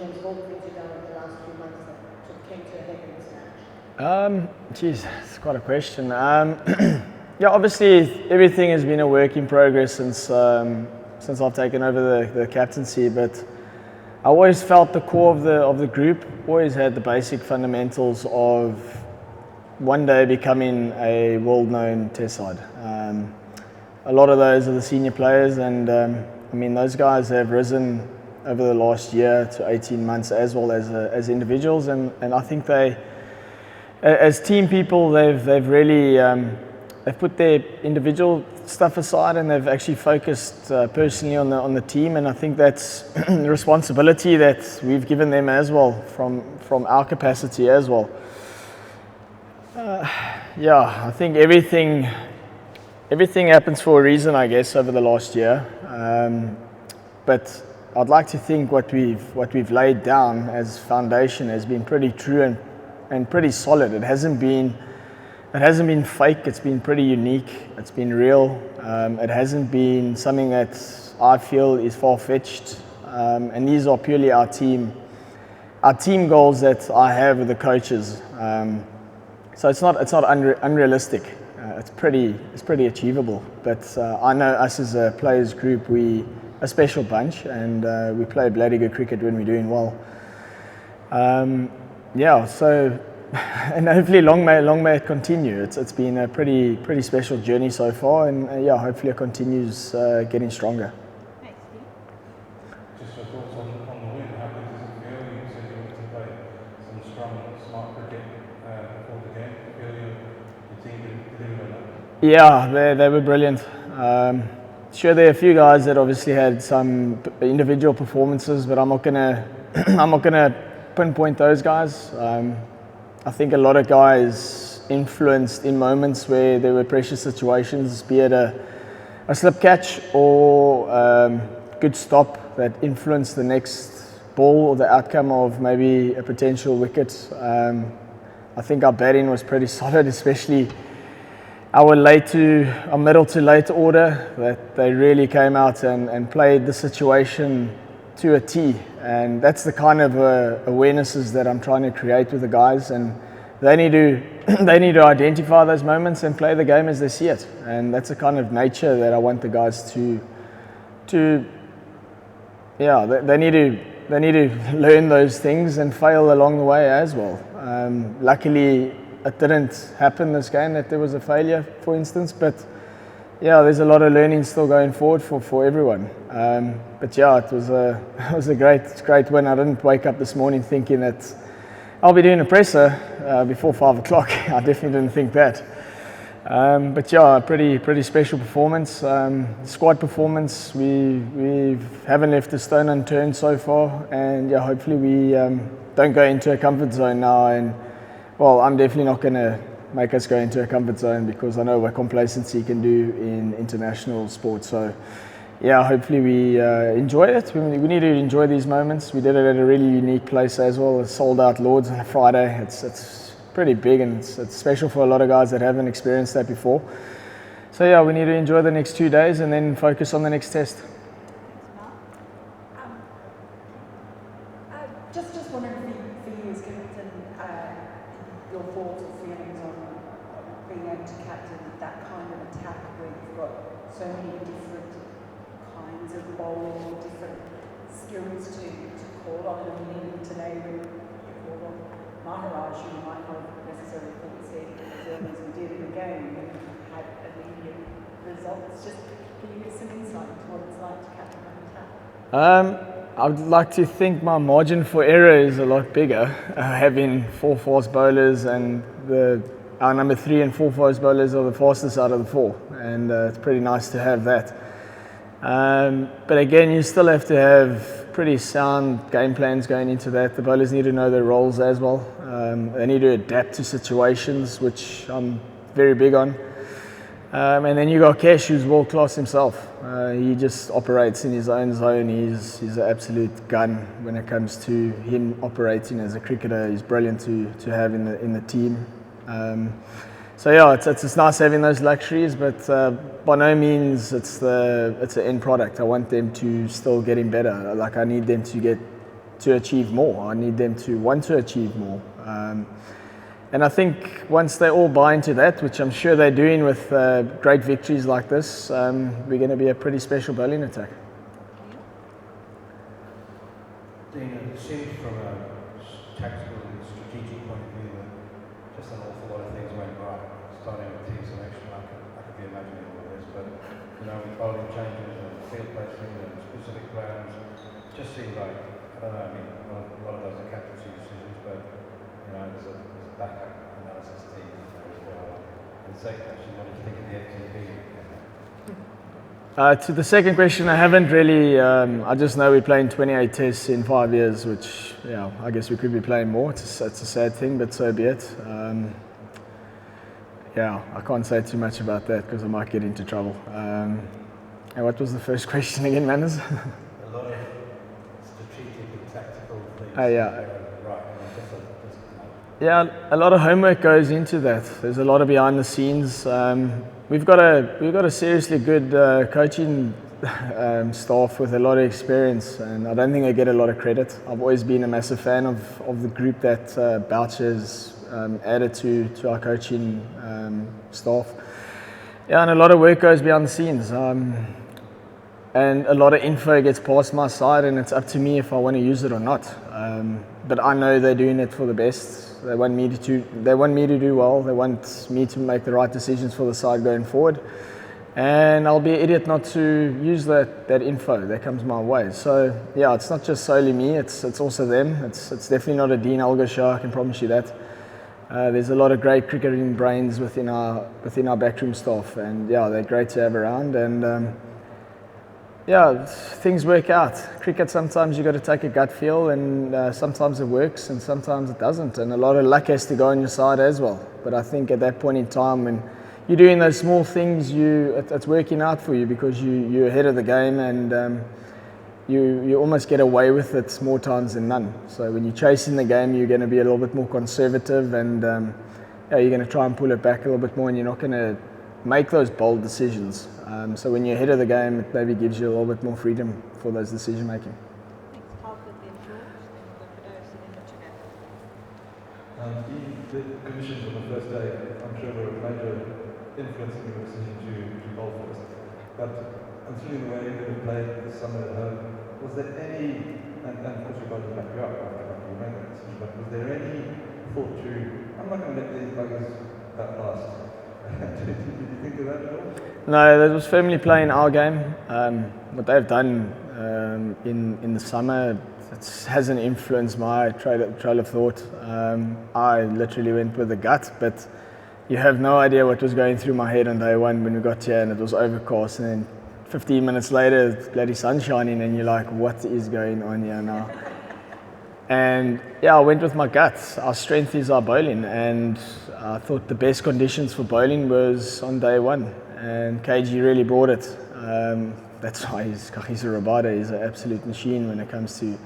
terms of all the things you've done over the last few months that sort of came to a head in this match? Geez, it's quite a question. Yeah, obviously everything has been a work in progress since I've taken over the captaincy, but I always felt the core of the group always had the basic fundamentals of one day becoming a world-known test side. A lot of those are the senior players, and I mean those guys have risen over the last year to 18 months as well as individuals, and I think they, as team people, they've really they've put their individual stuff aside and they've actually focused personally on the team, and I think that's the responsibility that we've given them as well from our capacity as well. Yeah, I think everything happens for a reason, I guess, over the last year. But I'd like to think what we've laid down as foundation has been pretty true and pretty solid. It hasn't been fake. It's been pretty unique. It's been real. It hasn't been something that I feel is far-fetched. And these are purely our team goals that I have with the coaches. So it's not unrealistic. It's pretty achievable. But I know us as a players group, we a special bunch, and we play bloody good cricket when we're doing well. Yeah, so and hopefully long may it continue. It's been a pretty special journey so far, and yeah, hopefully it continues getting stronger. Thanks, Steve. Just your thoughts on the win. How good does it feel? You said you wanted to play some strong, smart cricket before the game. Do you feel your team delivered on that? Yeah, they were brilliant. Sure, there are a few guys that obviously had some individual performances, but I'm not gonna pinpoint those guys. I think a lot of guys influenced in moments where there were pressure situations, be it a slip catch or good stop that influenced the next ball or the outcome of maybe a potential wicket. I think our batting was pretty solid, especially our middle to late order, that they really came out and played the situation to a T, and that's the kind of awarenesses that I'm trying to create with the guys, and they need to identify those moments and play the game as they see it, and that's the kind of nature that I want the guys to yeah, they need to learn those things and fail along the way as well. Luckily it didn't happen this game that there was a failure, for instance, but yeah, there's a lot of learning still going forward for everyone. But yeah, it was a great win. I didn't wake up this morning thinking that I'll be doing a presser before 5 o'clock. I definitely didn't think that. But yeah, a pretty special performance. Squad performance. We haven't left a stone unturned so far, and yeah, hopefully we don't go into a comfort zone now. And well, I'm definitely not going to make us go into a comfort zone, because I know what complacency can do in international sports. So yeah, hopefully we enjoy it. We need to enjoy these moments. We did it at a really unique place as well. It's sold out Lords on a Friday. It's pretty big, and it's special for a lot of guys that haven't experienced that before. So yeah, we need to enjoy the next 2 days and then focus on the next test. Just wondering for you as captain, your thoughts or feelings on being able to captain that kind of attack where you've got so many different kinds of bowling or different skills to call on. I mean, even today when you called on Maharaj, you might not have necessarily thought Steve as early as we did in the game, and had immediate results. Just can you give some insight into what it's like to captain that attack? I'd like to think my margin for error is a lot bigger, having 4 fast bowlers, and our number 3 and 4 fast bowlers are the fastest out of the 4, and it's pretty nice to have that. But again, you still have to have pretty sound game plans going into that. The bowlers need to know their roles as well. They need to adapt to situations, which I'm very big on. And then you got Kesh, who's world class himself. He just operates in his own zone. He's an absolute gun when it comes to him operating as a cricketer. He's brilliant to have in the team. So yeah, it's nice having those luxuries, but by no means it's an end product. I want them to still getting better. Like, I need them to get to achieve more. I need them to want to achieve more. And I think once they all buy into that, which I'm sure they're doing with great victories like this, we're going to be a pretty special bowling attack. Dean, it seems from a tactical and strategic point of view that just an awful lot of things went right. Starting with team selection, I could be imagining all this, but with bowling changes and field placement and specific plans, it just seems like, I don't know, I mean, a lot of those are captaincy decisions, but there's a backup analysis team as well. And the second question, what did you think of the FTP? To the second question, I haven't really. I just know we're playing 28 tests in 5 years, which, I guess we could be playing more. It's a sad thing, but so be it. I can't say too much about that because I might get into trouble. And what was the first question again, Manners? A lot of strategic and tactical things. Yeah. Right. Yeah, a lot of homework goes into that. There's a lot of behind the scenes. We've got a seriously good coaching staff with a lot of experience, and I don't think they get a lot of credit. I've always been a massive fan of the group that Boucher's added to our coaching staff. Yeah, and a lot of work goes behind the scenes. And a lot of info gets past my side, and it's up to me if I want to use it or not. But I know they're doing it for the best. They want me to do well. They want me to make the right decisions for the side going forward. And I'll be an idiot not to use that info that comes my way. So yeah, it's not just solely me. It's also them. It's definitely not a Dean Elgar show. I can promise you that. There's a lot of great cricketing brains within our backroom staff, and they're great to have around. And things work out. Cricket, sometimes you got to take a gut feel, and sometimes it works and sometimes it doesn't. And a lot of luck has to go on your side as well. But I think at that point in time, when you're doing those small things, it's working out for you because you're ahead of the game, and you almost get away with it more times than none. So when you're chasing the game, you're going to be a little bit more conservative, and you're going to try and pull it back a little bit more, and you're not going to make those bold decisions. So when you're ahead of the game, it maybe gives you a little bit more freedom for those decision making. The conditions on the first day, I'm sure were a major influence in your decision to bowl first. But considering the way you played this summer at home, was there any, and of course you guys will back you up after you made that decision, but was there any thought to, I'm not going to let these buggers that last? Did you think of that at all? No, that was firmly playing our game. What they've done in the summer, it hasn't influenced my trail of thought. I literally went with the gut, but you have no idea what was going through my head on day one when we got here and it was overcast, and then 15 minutes later it's bloody sun shining and you're like, what is going on here now? And I went with my gut. Our strength is our bowling, and I thought the best conditions for bowling was on day one, and KG really brought it. That's why he's Kagiso Rabada. He's an absolute machine when it comes to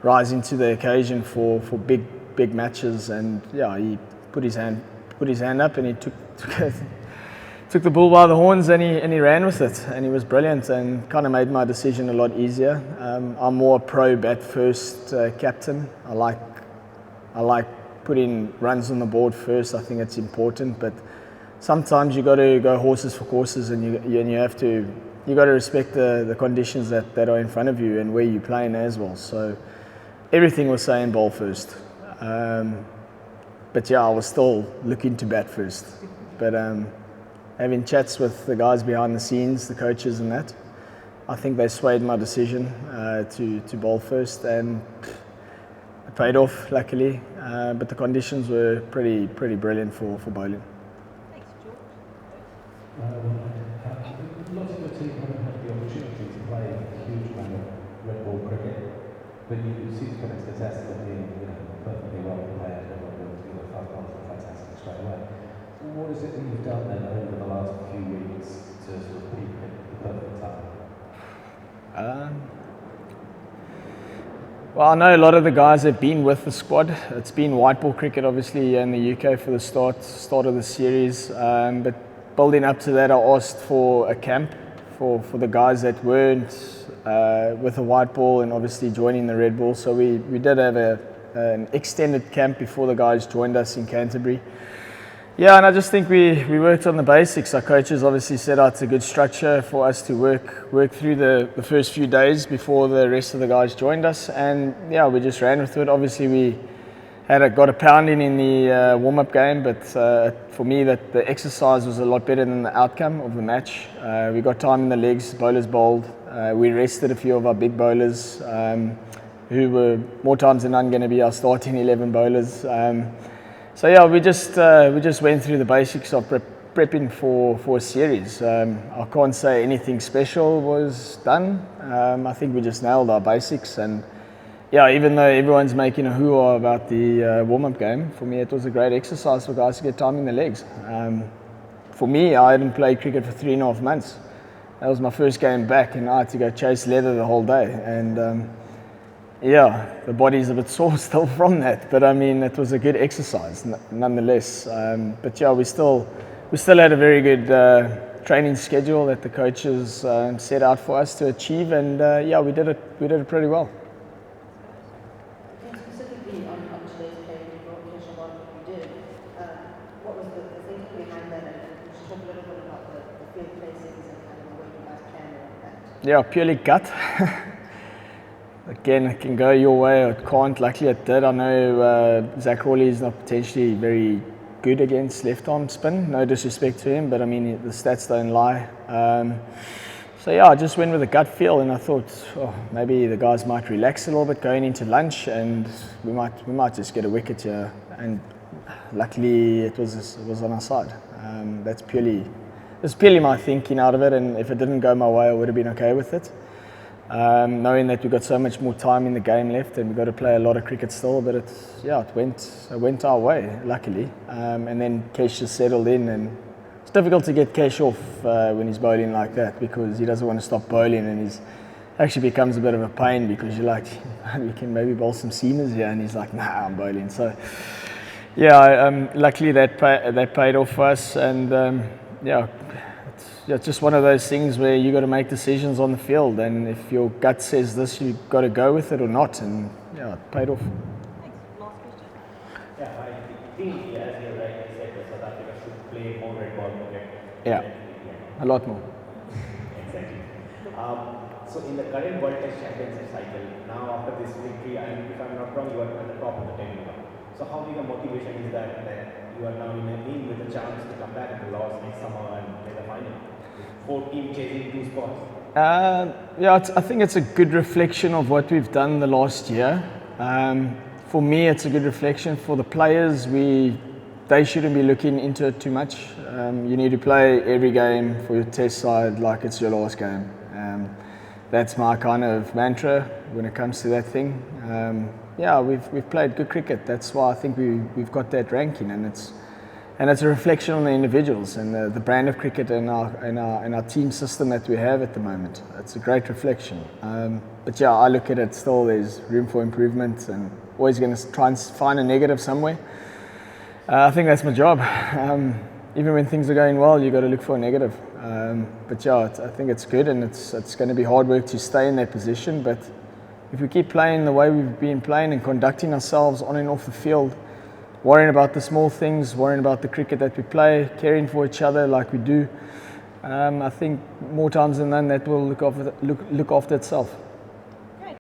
rising to the occasion for big matches. And he put his hand up and he took the bull by the horns, and he ran with it, and he was brilliant and kind of made my decision a lot easier. I'm more a pro bat first captain. I like putting runs on the board first. I think it's important, but sometimes you got to go horses for courses, and you got to respect the conditions that are in front of you and where you're playing as well. So everything was saying ball first, but I was still looking to bat first. But having chats with the guys behind the scenes, the coaches and that, I think they swayed my decision to bowl first, and it paid off, luckily. But the conditions were pretty brilliant for bowling. Thanks, George. Lots of the team haven't had the opportunity to play a huge amount of red ball cricket, but you seem to come into the test looking perfectly well prepared, and fast bowls are fantastic straight away. What is it that you've done then over the last few weeks to sort of pick the perfect time? Well, I know a lot of the guys have been with the squad. It's been white ball cricket, obviously, here in the UK for the start of the series. But building up to that, I asked for a camp for the guys that weren't with the white ball and obviously joining the red ball. So we did have an extended camp before the guys joined us in Canterbury. Yeah, and I just think we worked on the basics. Our coaches obviously set out a good structure for us to work through the first few days before the rest of the guys joined us, and yeah, we just ran with it. Obviously we got a pounding in the warm-up game, but for me that the exercise was a lot better than the outcome of the match. We got time in the legs, bowlers bowled. We rested a few of our big bowlers who were more times than none going to be our starting 11 bowlers. So yeah, we just went through the basics of prepping for a series. I can't say anything special was done. I think we just nailed our basics, and yeah, even though everyone's making a hoo-ha about the warm-up game, for me it was a great exercise for guys to get time in the legs. For me, I hadn't played cricket for 3.5 months. That was my first game back, and I had to go chase leather the whole day. And yeah, the body's a bit sore still from that, but I mean, it was a good exercise nonetheless. But yeah, we still had a very good training schedule that the coaches set out for us to achieve, and yeah, we did it pretty well. Specifically on today's play, when you brought Kesha on, you did. What was the thinking behind that, and just talk a little bit about the field placings and kind of the way you guys planned that? Yeah, purely gut. Again, it can go your way or it can't. Luckily it did. I know Zach Hawley is not potentially very good against left-arm spin. No disrespect to him, but I mean, the stats don't lie. So yeah, I just went with a gut feel, and I thought, oh, maybe the guys might relax a little bit going into lunch, and we might just get a wicket here. And luckily it was on our side. That's purely my thinking out of it, and if it didn't go my way, I would have been okay with it. Knowing that we've got so much more time in the game left and we've got to play a lot of cricket still, but it went our way, luckily. And then Kesh just settled in, and it's difficult to get Kesh off when he's bowling like that, because he doesn't want to stop bowling, and he actually becomes a bit of a pain, because you're like, we can maybe bowl some seamers here, and he's like, nah, I'm bowling. So yeah, luckily that paid off for us, and yeah. It's just one of those things where you got to make decisions on the field, and if your gut says this, you got to go with it or not, and yeah, it paid off. Thanks. Last question. Yeah, I think, as you rightly said, that South Africa should play more red ball cricket. Yeah, a lot more. Exactly. So in the current World Test Championship cycle, now after this victory, and if I'm not wrong, you are at the top of the table. So how big a motivation is that you are now in a league with a chance to come back to Lords next summer and play the final? 4 teams chasing 2 spots. Yeah, I think it's a good reflection of what we've done the last year. For me, it's a good reflection. For the players, they shouldn't be looking into it too much. You need to play every game for your test side like it's your last game. That's my kind of mantra when it comes to that thing. Yeah, we've played good cricket. That's why I think we've got that ranking, and it's a reflection on the individuals and the brand of cricket and our team system that we have at the moment. It's a great reflection. But yeah, I look at it still, there's room for improvement, and always going to try and find a negative somewhere. I think that's my job. Even when things are going well, you've got to look for a negative. But yeah, I think it's good, and it's going to be hard work to stay in that position. But if we keep playing the way we've been playing and conducting ourselves on and off the field, worrying about the small things, worrying about the cricket that we play, caring for each other like we do, I think more times than none that will look after itself.